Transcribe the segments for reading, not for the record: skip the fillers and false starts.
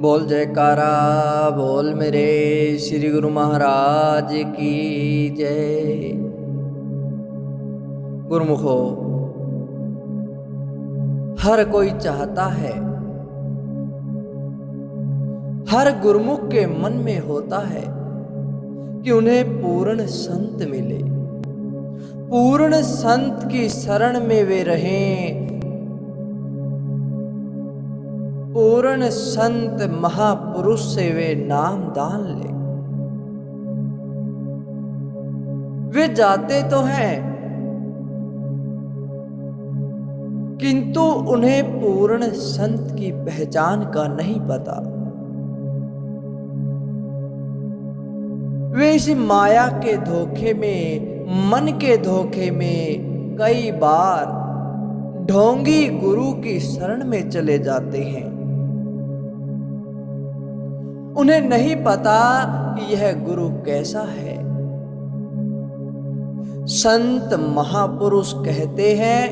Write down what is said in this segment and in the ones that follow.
बोल जयकारा बोल मेरे श्री गुरु महाराज की जय। गुरुमुखो, हर कोई चाहता है, हर गुरुमुख के मन में होता है कि उन्हें पूर्ण संत मिले, पूर्ण संत की शरण में वे रहें, पूर्ण संत महापुरुष से वे नाम दान ले। वे जाते तो हैं, किंतु उन्हें पूर्ण संत की पहचान का नहीं पता। वे इस माया के धोखे में, मन के धोखे में कई बार ढोंगी गुरु की शरण में चले जाते हैं। उन्हें नहीं पता कि यह गुरु कैसा है। संत महापुरुष कहते हैं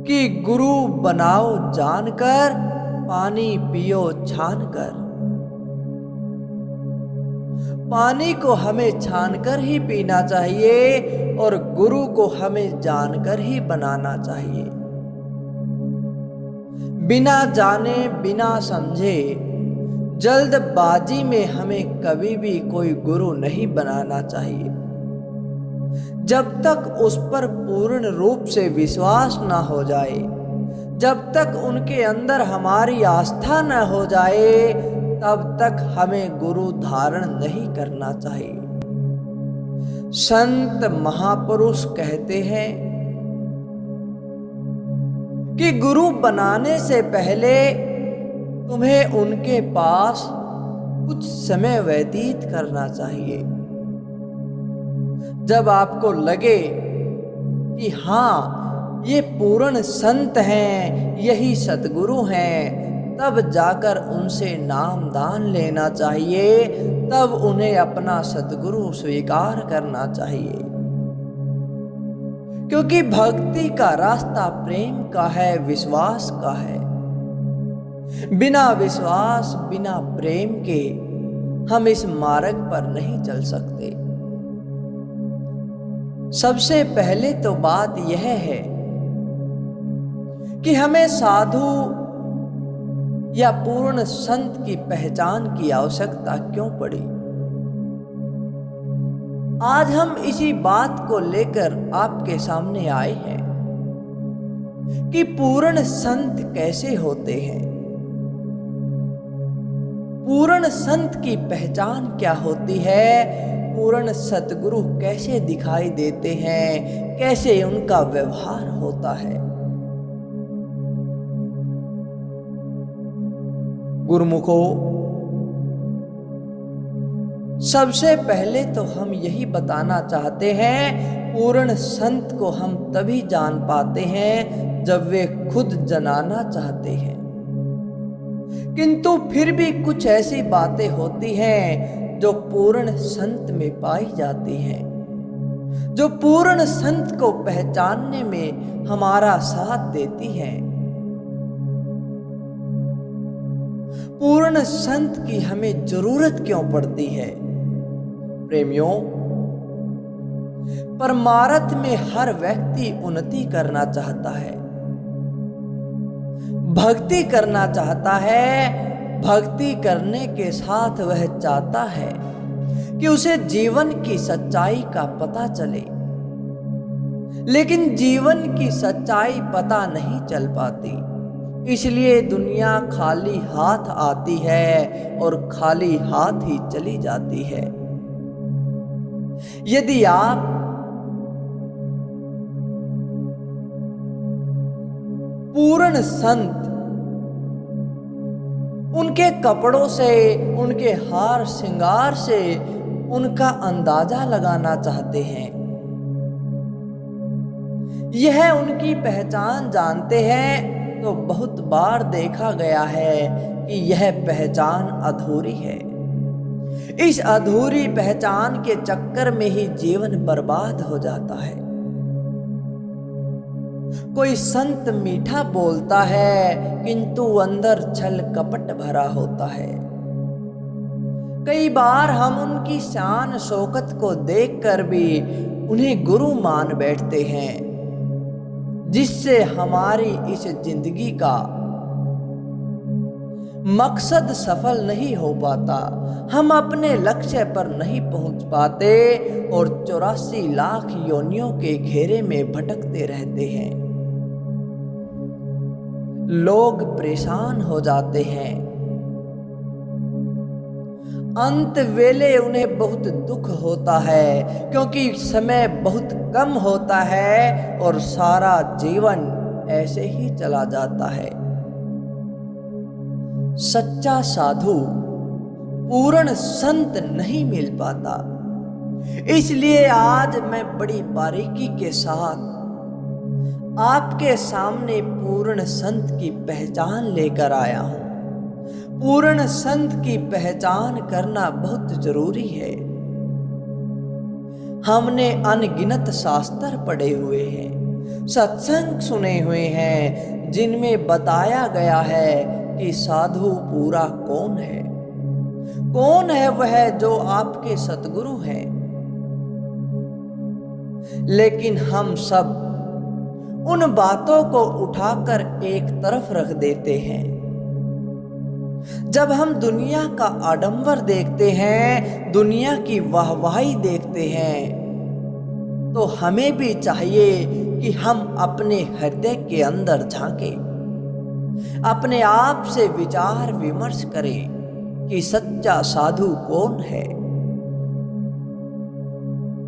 कि गुरु बनाओ जानकर, पानी पियो छानकर। पानी को हमें छानकर ही पीना चाहिए और गुरु को हमें जानकर ही बनाना चाहिए। बिना जाने बिना समझे जल्दबाजी में हमें कभी भी कोई गुरु नहीं बनाना चाहिए। जब तक उस पर पूर्ण रूप से विश्वास ना हो जाए, जब तक उनके अंदर हमारी आस्था न हो जाए, तब तक हमें गुरु धारण नहीं करना चाहिए। संत महापुरुष कहते हैं कि गुरु बनाने से पहले तुम्हें उनके पास कुछ समय व्यतीत करना चाहिए। जब आपको लगे कि हाँ, ये पूर्ण संत हैं, यही सतगुरु हैं, तब जाकर उनसे नाम दान लेना चाहिए, तब उन्हें अपना सतगुरु स्वीकार करना चाहिए। क्योंकि भक्ति का रास्ता प्रेम का है, विश्वास का है। बिना विश्वास, बिना प्रेम के हम इस मार्ग पर नहीं चल सकते। सबसे पहले तो बात यह है कि हमें साधु या पूर्ण संत की पहचान की आवश्यकता क्यों पड़ी। आज हम इसी बात को लेकर आपके सामने आए हैं कि पूर्ण संत कैसे होते हैं, पूर्ण संत की पहचान क्या होती है, पूर्ण सतगुरु कैसे दिखाई देते हैं, कैसे उनका व्यवहार होता है। गुरुमुखों, सबसे पहले तो हम यही बताना चाहते हैं, पूर्ण संत को हम तभी जान पाते हैं जब वे खुद जनाना चाहते हैं। किंतु फिर भी कुछ ऐसी बातें होती हैं जो पूर्ण संत में पाई जाती हैं, जो पूर्ण संत को पहचानने में हमारा साथ देती हैं। पूर्ण संत की हमें जरूरत क्यों पड़ती है? प्रेमियों, परमार्थ में हर व्यक्ति उन्नति करना चाहता है, भक्ति करना चाहता है। भक्ति करने के साथ वह चाहता है कि उसे जीवन की सच्चाई का पता चले, लेकिन जीवन की सच्चाई पता नहीं चल पाती। इसलिए दुनिया खाली हाथ आती है और खाली हाथ ही चली जाती है। यदि आप पूर्ण संत, उनके कपड़ों से, उनके हार श्रृंगार से उनका अंदाजा लगाना चाहते हैं, यह उनकी पहचान जानते हैं, तो बहुत बार देखा गया है कि यह पहचान अधूरी है। इस अधूरी पहचान के चक्कर में ही जीवन बर्बाद हो जाता है। कोई संत मीठा बोलता है किंतु अंदर छल कपट भरा होता है। कई बार हम उनकी शान शौकत को देखकर भी उन्हें गुरु मान बैठते हैं, जिससे हमारी इस जिंदगी का मकसद सफल नहीं हो पाता, हम अपने लक्ष्य पर नहीं पहुंच पाते और 84 लाख योनियों के घेरे में भटकते रहते हैं। लोग परेशान हो जाते हैं। अंत वेले उन्हें बहुत दुख होता है, क्योंकि समय बहुत कम होता है और सारा जीवन ऐसे ही चला जाता है। सच्चा साधु पूर्ण संत नहीं मिल पाता। इसलिए आज मैं बड़ी बारीकी के साथ आपके सामने पूर्ण संत की पहचान लेकर आया हूं। पूर्ण संत की पहचान करना बहुत जरूरी है। हमने अनगिनत शास्त्र पढ़े हुए हैं, सत्संग सुने हुए हैं, जिनमें बताया गया है कि साधु पूरा कौन है। कौन है वह जो आपके सतगुरु हैं। लेकिन हम सब उन बातों को उठाकर एक तरफ रख देते हैं। जब हम दुनिया का आडंबर देखते हैं, दुनिया की वाहवाही देखते हैं, तो हमें भी चाहिए कि हम अपने हृदय के अंदर झांकें, अपने आप से विचार विमर्श करें कि सच्चा साधु कौन है।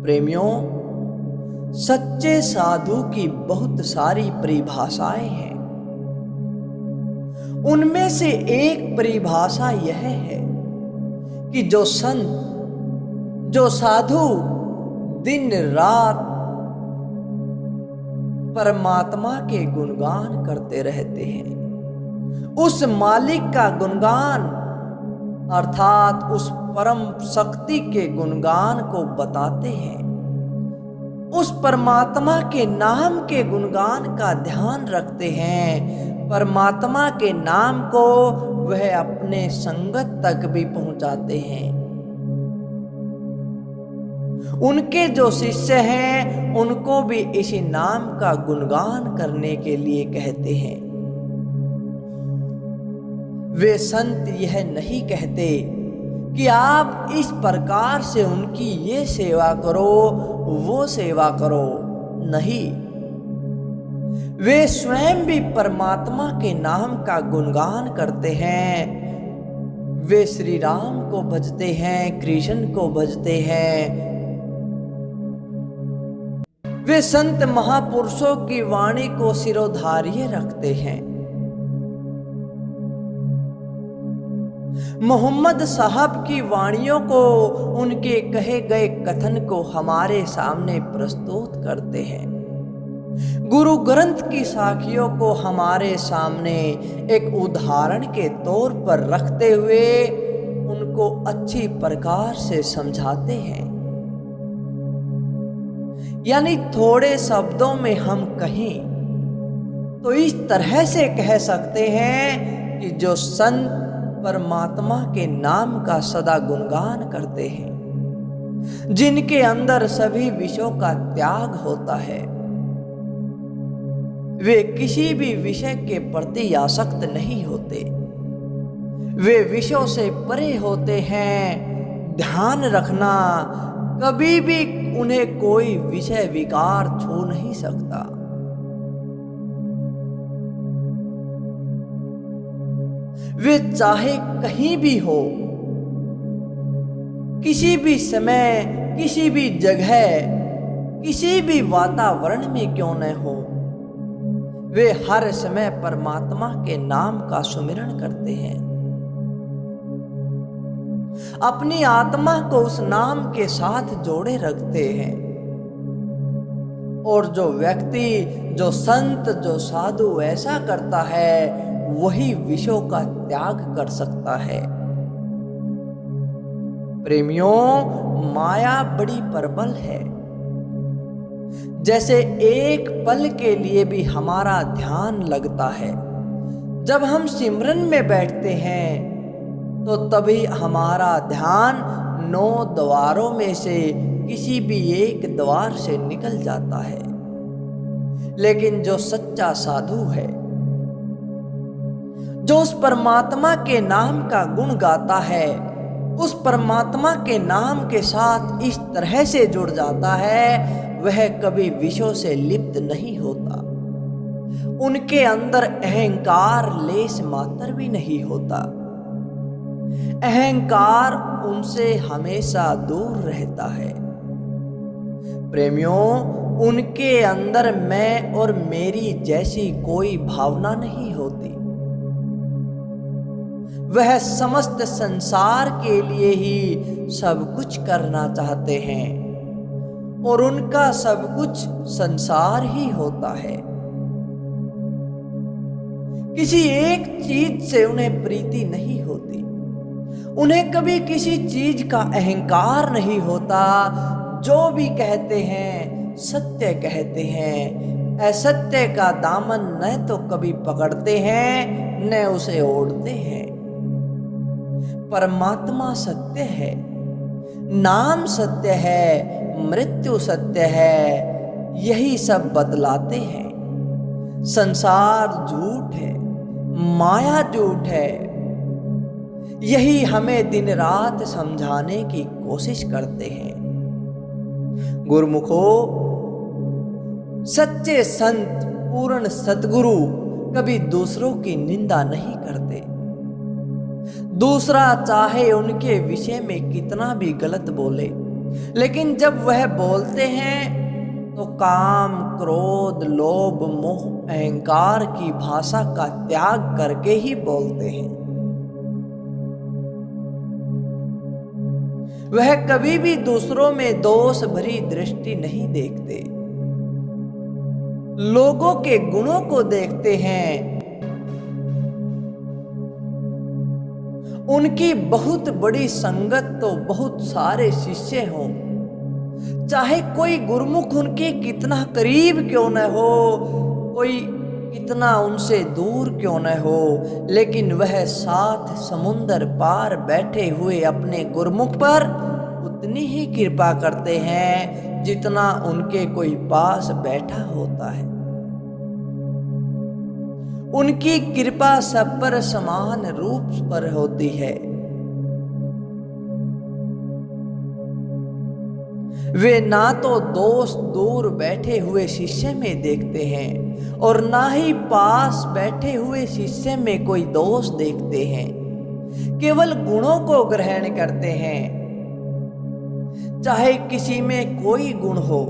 प्रेमियों, सच्चे साधु की बहुत सारी परिभाषाएं हैं। उनमें से एक परिभाषा यह है कि जो संत, जो साधु दिन रात परमात्मा के गुणगान करते रहते हैं, उस मालिक का गुणगान अर्थात उस परम शक्ति के गुणगान को बताते हैं, उस परमात्मा के नाम के गुणगान का ध्यान रखते हैं, परमात्मा के नाम को वह अपने संगत तक भी पहुंचाते हैं। उनके जो शिष्य हैं उनको भी इसी नाम का गुणगान करने के लिए कहते हैं। वे संत यह नहीं कहते कि आप इस प्रकार से उनकी ये सेवा करो, वो सेवा करो, नहीं। वे स्वयं भी परमात्मा के नाम का गुणगान करते हैं। वे श्री राम को भजते हैं, कृष्ण को भजते हैं। वे संत महापुरुषों की वाणी को सिरोधार्य रखते हैं। मोहम्मद साहब की वाणियों को, उनके कहे गए कथन को हमारे सामने प्रस्तुत करते हैं। गुरु ग्रंथ की साखियों को हमारे सामने एक उदाहरण के तौर पर रखते हुए उनको अच्छी प्रकार से समझाते हैं। यानी थोड़े शब्दों में हम कहें तो इस तरह से कह सकते हैं कि जो संत परमात्मा के नाम का सदा गुणगान करते हैं, जिनके अंदर सभी विषयों का त्याग होता है, वे किसी भी विषय के प्रति आसक्त नहीं होते, वे विषयों से परे होते हैं। ध्यान रखना, कभी भी उन्हें कोई विषय विकार छू नहीं सकता। वे चाहे कहीं भी हो, किसी भी समय, किसी भी जगह, किसी भी वातावरण में क्यों न हो, वे हर समय परमात्मा के नाम का सुमिरन करते हैं। अपनी आत्मा को उस नाम के साथ जोड़े रखते हैं। और जो व्यक्ति, जो संत, जो साधु ऐसा करता है, वही विषयों का त्याग कर सकता है। प्रेमियों, माया बड़ी प्रबल है। जैसे एक पल के लिए भी हमारा ध्यान लगता है। जब हम सिमरन में बैठते हैं तो तभी हमारा ध्यान 9 द्वारों में से किसी भी एक द्वार से निकल जाता है। लेकिन जो सच्चा साधु है, जो उस परमात्मा के नाम का गुण गाता है, उस परमात्मा के नाम के साथ इस तरह से जुड़ जाता है, वह कभी विषयों से लिप्त नहीं होता। उनके अंदर अहंकार लेश मात्र भी नहीं होता। अहंकार उनसे हमेशा दूर रहता है। प्रेमियों, उनके अंदर मैं और मेरी जैसी कोई भावना नहीं होती। वह समस्त संसार के लिए ही सब कुछ करना चाहते हैं और उनका सब कुछ संसार ही होता है। किसी एक चीज से उन्हें प्रीति नहीं होती। उन्हें कभी किसी चीज का अहंकार नहीं होता। जो भी कहते हैं सत्य कहते हैं। असत्य का दामन न तो कभी पकड़ते हैं न उसे ओढ़ते हैं। परमात्मा सत्य है, नाम सत्य है, मृत्यु सत्य है, यही सब बतलाते हैं। संसार झूठ है, माया झूठ है, यही हमें दिन रात समझाने की कोशिश करते हैं। गुरुमुखो, सच्चे संत पूर्ण सतगुरु कभी दूसरों की निंदा नहीं करते। दूसरा चाहे उनके विषय में कितना भी गलत बोले, लेकिन जब वह बोलते हैं तो काम, क्रोध, लोभ, मोह, अहंकार की भाषा का त्याग करके ही बोलते हैं। वह कभी भी दूसरों में दोष भरी दृष्टि नहीं देखते। लोगों के गुणों को देखते हैं। उनकी बहुत बड़ी संगत तो बहुत सारे शिष्य हों, चाहे कोई गुरुमुख उनके कितना करीब क्यों न हो, कोई कितना उनसे दूर क्यों न हो, लेकिन वह साथ समुंदर पार बैठे हुए अपने गुरुमुख पर उतनी ही कृपा करते हैं जितना उनके कोई पास बैठा होता है। उनकी कृपा सब पर समान रूप पर होती है। वे ना तो दोष दूर बैठे हुए शिष्य में देखते हैं और ना ही पास बैठे हुए शिष्य में कोई दोष देखते हैं। केवल गुणों को ग्रहण करते हैं। चाहे किसी में कोई गुण हो,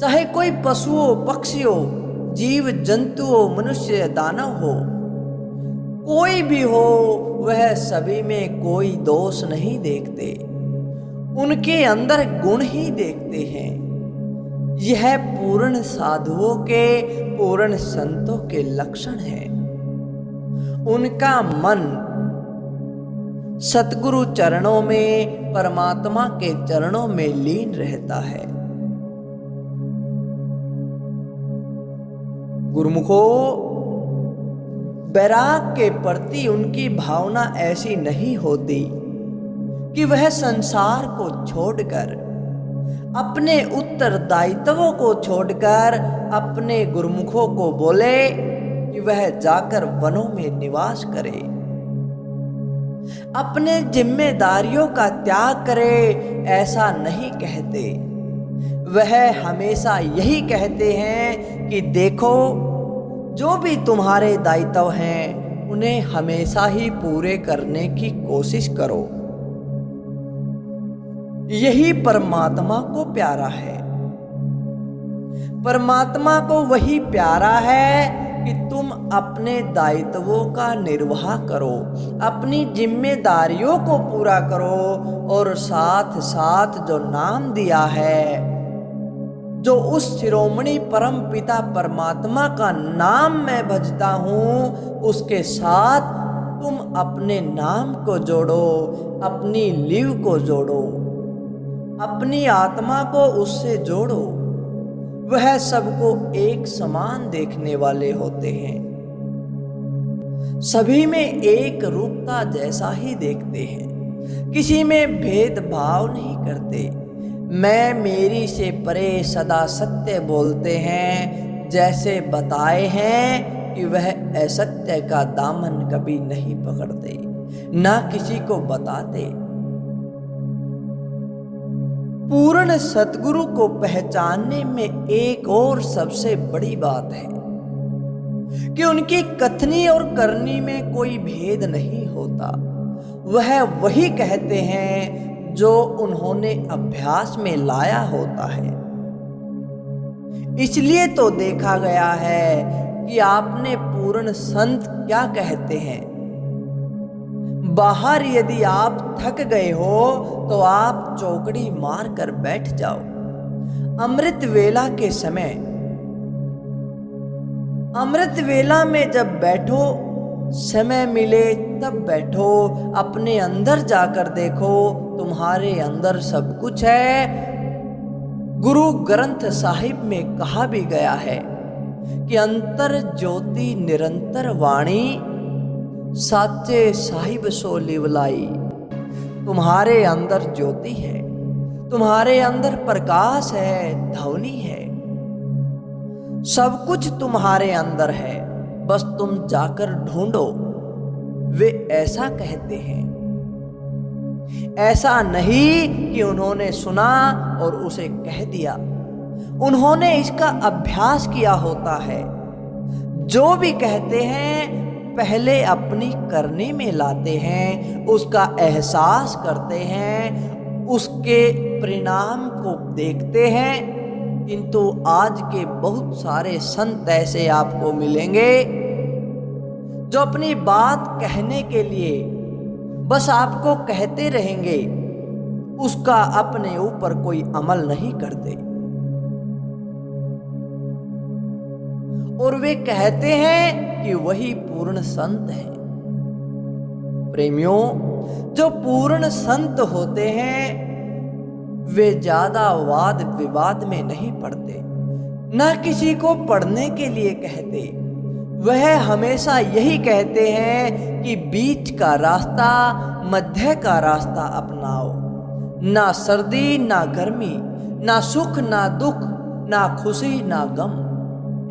चाहे कोई पशु हो, पक्षी हो, जीव जंतु हो, मनुष्य दानव हो, कोई भी हो, वह सभी में कोई दोष नहीं देखते। उनके अंदर गुण ही देखते हैं। यह पूर्ण साधुओं के, पूर्ण संतों के लक्षण है। उनका मन सतगुरु चरणों में, परमात्मा के चरणों में लीन रहता है। गुरुमुखो, बैराग के प्रति उनकी भावना ऐसी नहीं होती कि वह संसार को छोड़कर, अपने उत्तरदायित्वों को छोड़कर अपने गुरुमुखों को बोले कि वह जाकर वनों में निवास करे, अपने जिम्मेदारियों का त्याग करे। ऐसा नहीं कहते। वह हमेशा यही कहते हैं कि देखो, जो भी तुम्हारे दायित्व हैं उन्हें हमेशा ही पूरे करने की कोशिश करो। यही परमात्मा को प्यारा है। परमात्मा को वही प्यारा है कि तुम अपने दायित्वों का निर्वाह करो, अपनी जिम्मेदारियों को पूरा करो और साथ साथ जो नाम दिया है, जो उस शिरोमणि परम पिता परमात्मा का नाम मैं भजता हूँ, उसके साथ तुम अपने नाम को जोड़ो, अपनी लीव को जोड़ो, अपनी आत्मा को उससे जोड़ो। वह सबको एक समान देखने वाले होते हैं, सभी में एक रूपता जैसा ही देखते हैं, किसी में भेदभाव नहीं करते। मैं मेरी से परे सदा सत्य बोलते हैं, जैसे बताए हैं कि वह असत्य का दामन कभी नहीं पकड़ते, ना किसी को बताते। पूर्ण सतगुरु को पहचानने में एक और सबसे बड़ी बात है कि उनकी कथनी और करनी में कोई भेद नहीं होता। वह वही कहते हैं जो उन्होंने अभ्यास में लाया होता है। इसलिए तो देखा गया है कि आपने पूर्ण संत क्या कहते हैं। बाहर यदि आप थक गए हो तो आप चौकड़ी मार कर बैठ जाओ। अमृत वेला के समय, अमृत वेला में जब बैठो, समय मिले तब बैठो, अपने अंदर जाकर देखो, तुम्हारे अंदर सब कुछ है। गुरु ग्रंथ साहिब में कहा भी गया है कि अंतर ज्योति निरंतर वाणी, साचे साहिब सो लिवलाई। तुम्हारे अंदर ज्योति है, तुम्हारे अंदर प्रकाश है, ध्वनि है, सब कुछ तुम्हारे अंदर है, बस तुम जाकर ढूंढो। वे ऐसा कहते हैं, ऐसा नहीं कि उन्होंने सुना और उसे कह दिया। उन्होंने इसका अभ्यास किया होता है। जो भी कहते हैं पहले अपनी करनी में लाते हैं, उसका एहसास करते हैं, उसके परिणाम को देखते हैं। किंतु आज के बहुत सारे संत ऐसे आपको मिलेंगे जो अपनी बात कहने के लिए बस आपको कहते रहेंगे, उसका अपने ऊपर कोई अमल नहीं करते। और वे कहते हैं कि वही पूर्ण संत है। प्रेमियों, जो पूर्ण संत होते हैं वे ज्यादा वाद विवाद में नहीं पड़ते, ना किसी को पढ़ने के लिए कहते। वह हमेशा यही कहते हैं कि बीच का रास्ता, मध्य का रास्ता अपनाओ। ना सर्दी ना गर्मी, ना सुख ना दुख, ना खुशी ना गम,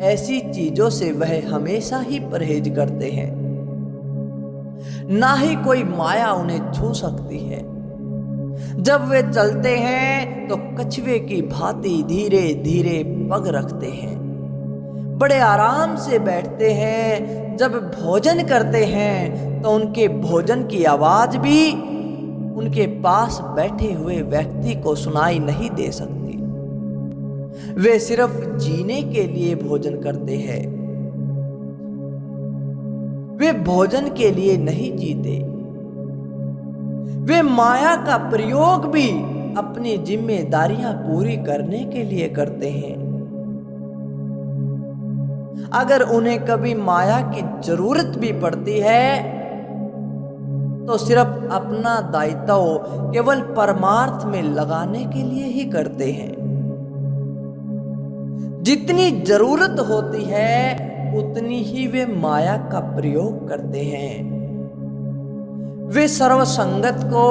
ऐसी चीजों से वह हमेशा ही परहेज करते हैं। ना ही कोई माया उन्हें छू सकती है। जब वे चलते हैं तो कछुए की भांति धीरे धीरे पग रखते हैं, बड़े आराम से बैठते हैं। जब भोजन करते हैं तो उनके भोजन की आवाज भी उनके पास बैठे हुए व्यक्ति को सुनाई नहीं दे सकती। वे सिर्फ जीने के लिए भोजन करते हैं, वे भोजन के लिए नहीं जीते। वे माया का प्रयोग भी अपनी जिम्मेदारियां पूरी करने के लिए करते हैं। अगर उन्हें कभी माया की जरूरत भी पड़ती है तो सिर्फ अपना दायित्व केवल परमार्थ में लगाने के लिए ही करते हैं। जितनी जरूरत होती है उतनी ही वे माया का प्रयोग करते हैं। वे सर्वसंगत को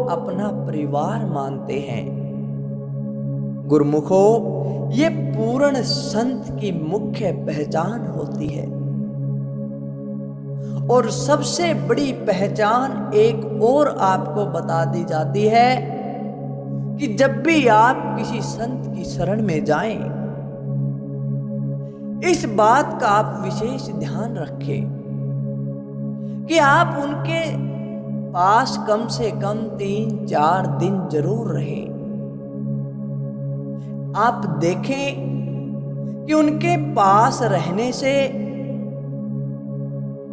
अपना परिवार मानते हैं। गुरुमुखो, ये पूर्ण संत की मुख्य पहचान होती है। और सबसे बड़ी पहचान एक और आपको बता दी जाती है कि जब भी आप किसी संत की शरण में जाएं, इस बात का आप विशेष ध्यान रखें कि आप उनके पास कम से कम 3-4 दिन जरूर रहें। आप देखें कि उनके पास रहने से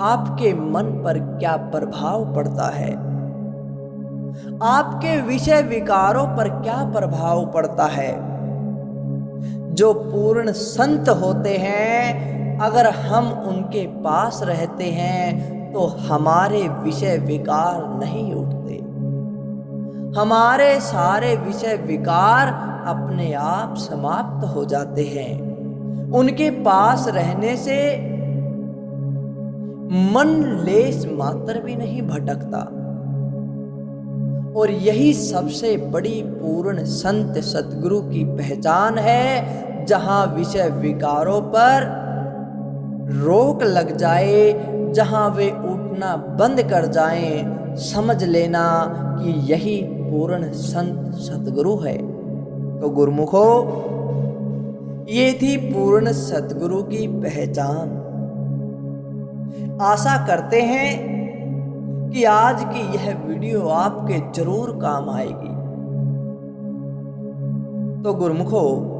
आपके मन पर क्या प्रभाव पड़ता है, आपके विषय विकारों पर क्या प्रभाव पड़ता है। जो पूर्ण संत होते हैं, अगर हम उनके पास रहते हैं तो हमारे विषय विकार नहीं उठते। हमारे सारे विषय विकार अपने आप समाप्त हो जाते हैं। उनके पास रहने से मन लेस मात्र भी नहीं भटकता। और यही सबसे बड़ी पूर्ण संत सतगुरु की पहचान है। जहां विषय विकारों पर रोक लग जाए, जहां वे उठना बंद कर जाएं, समझ लेना कि यही पूर्ण संत सतगुरु है। तो गुरुमुखो, ये थी पूर्ण सतगुरु की पहचान। आशा करते हैं कि आज की यह वीडियो आपके जरूर काम आएगी। तो गुरुमुखो,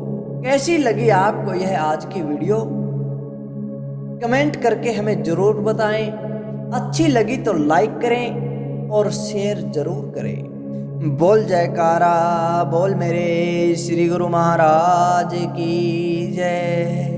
कैसी लगी आपको यह आज की वीडियो? कमेंट करके हमें जरूर बताएं। अच्छी लगी तो लाइक करें और शेयर जरूर करें। बोल जयकारा बोल मेरे श्री गुरु महाराज की जय।